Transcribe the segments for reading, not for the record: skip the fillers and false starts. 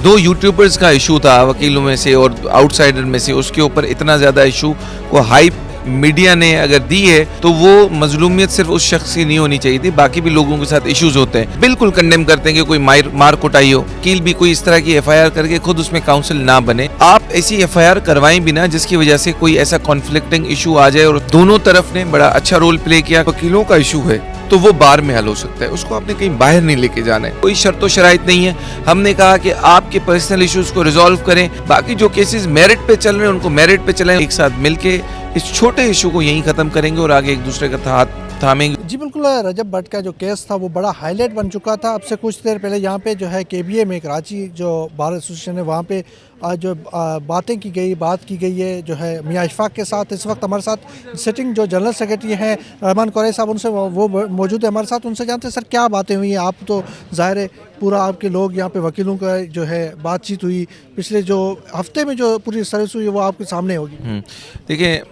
दो यूट्यूबर्स का इशू था वकीलों में से और आउटसाइडर में से, उसके ऊपर इतना ज़्यादा इशू को हाइप मीडिया ने अगर दी है तो वो मजलूमियत सिर्फ उस शख्स की नहीं होनी चाहिए थी, बाकी भी लोगों के साथ इश्यूज होते हैं। बिल्कुल कंडेम करते हैं कि कोई मार कुटाई हो, वकील भी कोई इस तरह की एफआईआर करके खुद उसमें काउंसिल ना बने। आप ऐसी एफआईआर करवाएं बिना जिसकी वजह से कोई ऐसा कॉन्फ्लिक्टिंग इशू आ जाए, और दोनों तरफ ने बड़ा अच्छा रोल प्ले किया। वकीलों का इशू है तो वो बार में हल हो सकता है, उसको आपने कहीं बाहर नहीं लेके जाना है, कोई शर्त शराइत नहीं है। हमने कहा कि आपके पर्सनल इश्यूज को रिजॉल्व करें, बाकी जो केसेस मेरिट पे चल रहे हैं उनको मेरिट पे चलें, एक साथ मिलके इस छोटे इशू को यहीं खत्म करेंगे और आगे एक दूसरे का हाथ थामेंगे। जी बिल्कुल, रजब भट्ट का जो केस था वो बड़ा हाईलाइट बन चुका था। अब से कुछ देर पहले यहाँ पे जो है केबीए में, कराची जो बार एसोसिएशन है, वहाँ पे जो बात की गई है जो है मियां इशफाक के साथ। इस वक्त हमारे साथ सिटिंग जो जनरल सेक्रेटरी हैं रहमान कुरैशी साहब, उनसे वो मौजूद है हमारे साथ। उनसे जानते हैं सर क्या बातें हुई हैं। आप तो ज़ाहिर है पूरा आपके लोग यहाँ पे वकीलों का जो है बातचीत हुई पिछले जो हफ्ते में, जो पूरी सर्विस हुई है वो आपके सामने होगी। देखिए,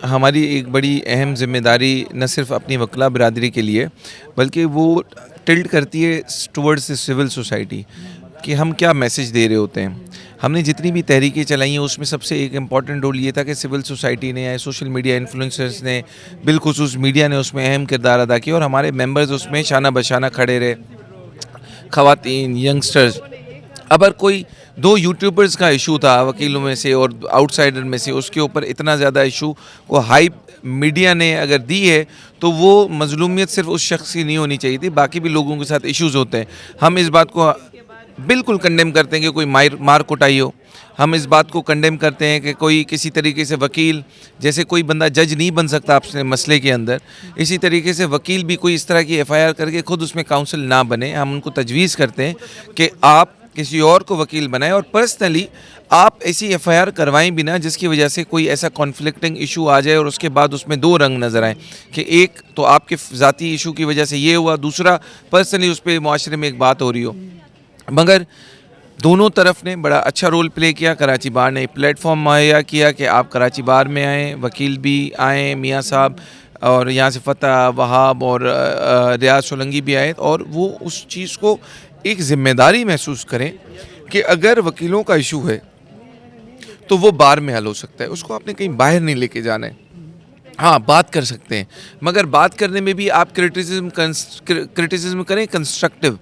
हमारी एक बड़ी अहम जिम्मेदारी न सिर्फ अपनी वकला बिरादरी के लिए बल्कि वो टिल्ट करती है टुवर्ड्स द सिविल सोसाइटी कि हम क्या मैसेज दे रहे होते हैं। हमने जितनी भी तहरीकें चलाई हैं उसमें सबसे एक इम्पॉर्टेंट रोल ये था कि सिविल सोसाइटी ने या सोशल मीडिया इन्फ्लुएंसर्स ने, बिलखुसूस मीडिया ने उसमें अहम किरदार अदा किया और हमारे मेंबर्स उसमें शाना बशाना खड़े रहे, ख़वातीन, यंगस्टर्स। अगर कोई दो यूट्यूबर्स का इशू था वकीलों में से और आउटसाइडर में से, उसके ऊपर इतना ज़्यादा इशू को हाइप मीडिया ने अगर दी है तो वो मजलूमियत सिर्फ उस शख्स की नहीं होनी चाहिए थी, बाकी भी लोगों के साथ इश्यूज होते हैं। हम इस बात को बिल्कुल कंडेम करते हैं कि कोई मार कुटाई हो। हम इस बात को कंडेम करते हैं कि कोई किसी तरीके से वकील, जैसे कोई बंदा जज नहीं बन सकता आपसे मसले के अंदर, इसी तरीके से वकील भी कोई इस तरह की एफआईआर करके खुद उसमें काउंसिल ना बने। हम उनको तजवीज़ करते हैं कि आप किसी और को वकील बनाएं और पर्सनली आप ऐसी एफआईआर करवाएं बिना जिसकी वजह से कोई ऐसा कॉन्फ्लिक्टिंग इशू आ जाए और उसके बाद उसमें दो रंग नज़र आए कि एक तो आपके ज़ाती इशू की वजह से ये हुआ, दूसरा पर्सनली उस पर माशरे में एक बात हो रही हो। मगर दोनों तरफ ने बड़ा अच्छा रोल प्ले किया। कराची बार ने प्लेटफॉर्म मुहैया किया कि आप कराची बार में आएँ, वकील भी आएँ, मियाँ साहब और यहाँ से फ़तह वहाब और रियाज सोलंगी भी आए, और वो उस चीज़ को एक ज़िम्मेदारी महसूस करें कि अगर वकीलों का इशू है तो वो बार में हल हो सकता है, उसको आपने कहीं बाहर नहीं लेके जाना है। हाँ, बात कर सकते हैं, मगर बात करने में भी आप क्रिटिसिज्म करें कंस्ट्रक्टिव।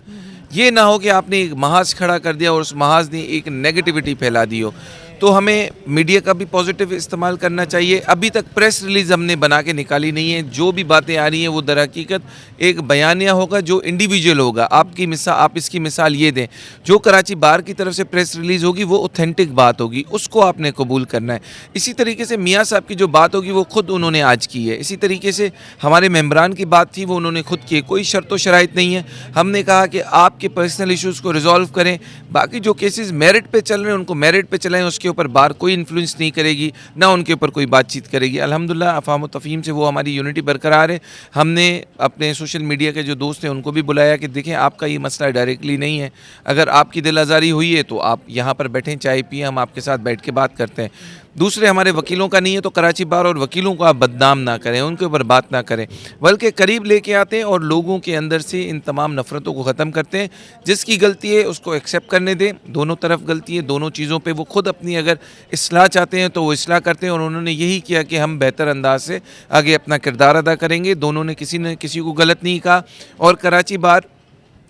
ये ना हो कि आपने एक महाज खड़ा कर दिया और उस महाज ने एक नेगेटिविटी फैला दी हो। तो हमें मीडिया का भी पॉजिटिव इस्तेमाल करना चाहिए। अभी तक प्रेस रिलीज़ हमने बना के निकाली नहीं है। जो भी बातें आ रही हैं वो दर हकीकत एक बयानिया होगा जो इंडिविजुअल होगा। आप इसकी मिसाल ये दें, जो कराची बार की तरफ से प्रेस रिलीज़ होगी वो ऑथेंटिक बात होगी, उसको आपने कबूल करना है। इसी तरीके से मियाँ साहब की जो बात होगी वो खुद उन्होंने आज की है। इसी तरीके से हमारे मेम्बरान की बात थी वो उन्होंने खुद की है। कोई शर्त व शराइत नहीं है। हमने कहा कि आपके पर्सनल इशूज़ को रिजॉल्व करें, बाकी जो केसेस मेरिट पे चल रहे हैं उनको मेरिट पे चलाएं, उसके ऊपर बार कोई इन्फ्लुएंस नहीं करेगी, ना उनके ऊपर कोई बातचीत करेगी। अल्हम्दुलिल्लाह अफ़ाम व तफ़हीम से वो हमारी यूनिटी बरकरार है। हमने अपने सोशल मीडिया के जो दोस्त हैं उनको भी बुलाया कि देखें आपका ये मसला डायरेक्टली नहीं है, अगर आपकी दिल आज़ारी हुई है तो आप यहाँ पर बैठें, चाय पिए, हम आपके साथ बैठ के बात करते हैं। दूसरे हमारे वकीलों का नहीं है तो कराची बार और वकीलों को आप बदनाम ना करें, उनके ऊपर बात ना करें, बल्कि करीब लेके आते हैं और लोगों के अंदर से इन तमाम नफ़रतों को ख़त्म करते हैं। जिसकी गलती है उसको एक्सेप्ट करने दें, दोनों तरफ गलती है, दोनों चीज़ों पे वो खुद अपनी अगर इस्लाह चाहते हैं तो वो इस्लाह करते हैं, और उन्होंने यही किया कि हम बेहतर अंदाज से आगे अपना किरदार अदा करेंगे। दोनों ने किसी को गलत नहीं कहा, और कराची बार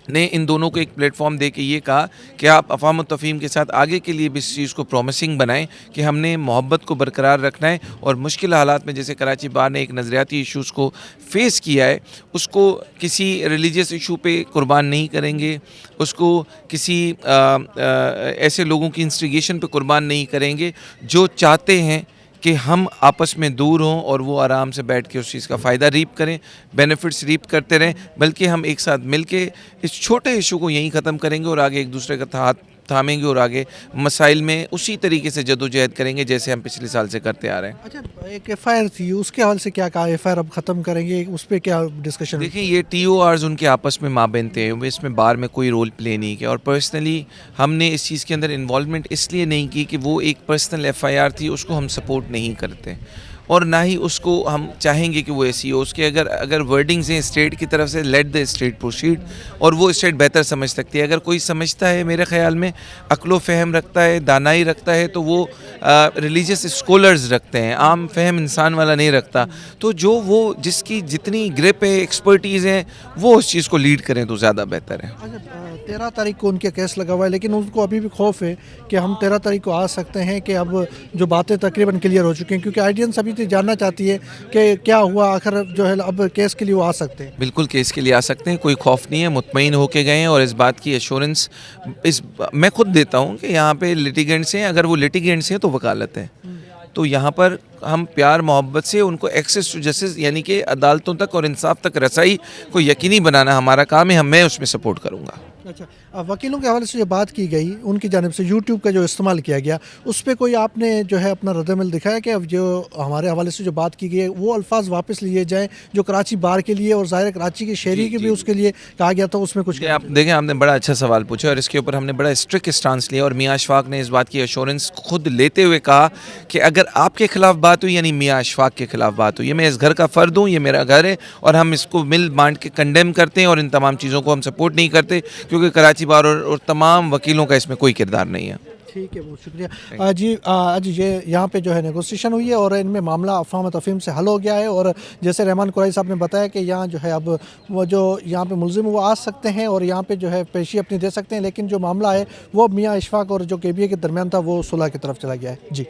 ने इन दोनों को एक प्लेटफॉर्म दे के ये कहा कि आप अफ़ाम तफ़हीम के साथ आगे के लिए भी इस चीज़ को प्रॉमिसिंग बनाएं कि हमने मोहब्बत को बरकरार रखना है, और मुश्किल हालात में जैसे कराची बार ने एक नज़रियाती इशूज़ को फ़ेस किया है उसको किसी रिलीजियस इशू पे कुर्बान नहीं करेंगे, उसको किसी ऐसे लोगों की इंस्टिगेशन पे कुर्बान नहीं करेंगे जो चाहते हैं कि हम आपस में दूर हों और वो आराम से बैठ के उस चीज़ का फ़ायदा रीप करें, बेनिफिट्स रीप करते रहें, बल्कि हम एक साथ मिल के इस छोटे इशू को यहीं ख़त्म करेंगे और आगे एक दूसरे का हाथ थामेंगे और आगे मसाइल में उसी तरीके से जदोजहद करेंगे जैसे हम पिछले साल से करते आ रहे हैं। अच्छा, एक एफआईआर थी, उसके हवाले से क्या कहा? एफआईआर अब ख़त्म करेंगे, उस पर क्या डिस्कशन? देखिए, ये TORs उनके आपस में माबैन थे, इसमें बार में कोई रोल प्ले नहीं किया, और पर्सनली हमने इस चीज़ के अंदर इन्वॉल्वमेंट इसलिए नहीं की कि वो एक पर्सनल FIR थी, उसको हम सपोर्ट नहीं करते। और ना ही उसको हम चाहेंगे कि वो ऐसी हो। उसके अगर अगर वर्डिंग्स हैं स्टेट की तरफ से, लेट द स्टेट प्रोसीड, और वो स्टेट बेहतर समझ सकती है। अगर कोई समझता है, मेरे ख्याल में अक्लो फ़हम रखता है, दानाई रखता है, तो वो रिलीजियस स्कॉलर्स रखते हैं, आम फ़हम इंसान वाला नहीं रखता। तो जो वो जिसकी जितनी ग्रिप है, एक्सपर्टीज़ है, वो उस चीज़ को लीड करें तो ज़्यादा बेहतर है। अच्छा 13 तारीख को उनके केस लगा हुआ है, लेकिन उनको अभी भी खौफ है कि हम 13 तारीख को आ सकते हैं कि अब जो बातें तकरीबन क्लियर हो चुकी हैं, क्योंकि ऑडियंस अभी तो जानना चाहती है कि क्या हुआ आखिर, जो है अब केस के लिए वो आ सकते हैं। बिल्कुल केस के लिए आ सकते हैं, कोई खौफ नहीं है, मुतमईन होके गए हैं, और इस बात की एश्योरेंस मैं खुद देता हूँ कि यहाँ पे लिटिगेंट्स हैं, अगर वो लिटिगेंट्स हैं तो वकालत है। तो यहाँ पर हम प्यार मोहब्बत से उनको एक्सेस टू जस्टिस, यानी कि अदालतों तक और इंसाफ तक रसाई को यकीनी बनाना हमारा काम है। मैं उसमें सपोर्ट करूँगा। अच्छा वकीलों के हवाले से जो बात की गई उनकी जानिब से, यूट्यूब का जो इस्तेमाल किया गया, उस पे कोई आपने जो है अपना रद्दमल दिखाया कि अब जो हमारे हवाले से जो बात की गई है वो अल्फाज वापस लिए जाएं जो कराची बार के लिए और ज़ाहिर कराची के शहरी के भी उसके लिए कहा गया था, उसमें कुछ आप देखें, आपने बड़ा अच्छा सवाल पूछा और इसके ऊपर हमने बड़ा स्ट्रिक्ट स्टांस लिया, और मियाँ अशफाक ने इस बात की एश्योरेंस खुद लेते हुए कहा कि अगर आपके खिलाफ बात हुई, यानी मियाँ अशफाक के खिलाफ बात हुई, मैं इस घर का फ़र्द हूँ, ये मेरा घर है, और हम इसको मिल बांट के कंडेम करते हैं, और इन तमाम चीज़ों को हम सपोर्ट नहीं करते, क्योंकि कराची बार और तमाम वकीलों का इसमें कोई किरदार नहीं है। ठीक है, बहुत शुक्रिया जी। आज ये यहाँ पे जो है नेगोशिएशन हुई है और इनमें मामला अफ़वाह तफ़हीम से हल हो गया है, और जैसे रहमान कुरैशी साहब ने बताया कि यहाँ जो है अब वो जो यहाँ पे मुलजिम वो आ सकते हैं और यहाँ पे जो है पेशी अपनी दे सकते हैं, लेकिन जो मामला है वो मियाँ अशफाक और जो KBA के दरमियान था वो सुलह की तरफ चला गया है। जी।